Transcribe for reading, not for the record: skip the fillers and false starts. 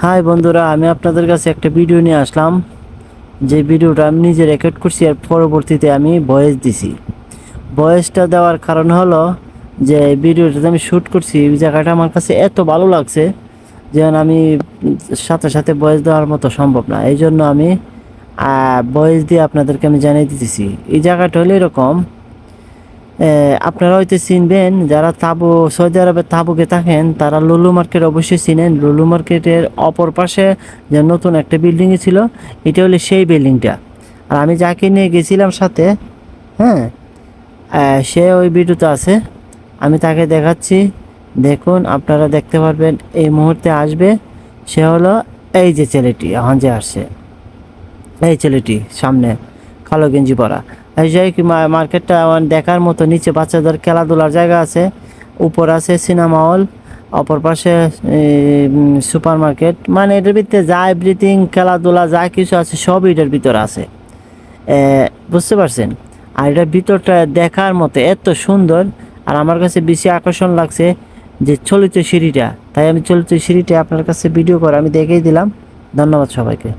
High বন্ধুরা, আমি আপনাদের কাছে একটা ভিডিও নিয়ে আসলাম। যে ভিডিওটা আমি নিজে রেকর্ড করছি আর পরবর্তীতে আমি ভয়েস দিছি। ভয়েসটা দেওয়ার কারণ হলো যে ভিডিওটা আমি শ্যুট করছি, এই জায়গাটা আমার কাছে এত ভালো লাগছে যেন আমি সাথে সাথে ভয়েস দেওয়ার মতো সম্ভব না। এই জন্য আমি ভয়েস দিয়ে আপনাদেরকে আমি জানিয়ে দিতেছি। এই জায়গাটা হলো এরকম, আপনারা হয়তো চিনবেন যারা সৌদি আরবে তাবুকে থাকেন, তারা লুলু মার্কেট অবশ্যই চিনেন। লুলু মার্কেটের অপর পাশে যে নতুন একটা বিল্ডিং ছিল, এটা হলো সেই বিল্ডিংটা। আর আমি যাকে নিয়ে গেছিলাম সাথে, হ্যাঁ, সে ওই ভিডিওতে আছে, আমি তাকে দেখাচ্ছি। দেখুন, আপনারা দেখতে পারবেন এই মুহূর্তে আসবে। সে হলো এই যে ছেলেটি এখন যে আসছে, এই ছেলেটি সামনে কালো গেঞ্জি পরা। এই যে মার্কেটটা দেখার মতো, নিচে বাচ্চাদের খেলাধুলার জায়গা আছে, উপর আছে সিনেমা হল, অপর পাশে সুপার মার্কেট। মানে এটার ভিতরে যা এভরিথিং, খেলাধুলা যা কিছু আছে সব এটার ভিতরে আছে। বুঝতে পারছেন? আর এটার ভিতরটা দেখার মতো এত সুন্দর। আর আমার কাছে বেশি আকর্ষণ লাগছে যে চলিত সিঁড়িটা, তাই আমি চলিত সিঁড়িটা আপনার কাছে ভিডিও করে আমি দেখিয়ে দিলাম। ধন্যবাদ সবাইকে।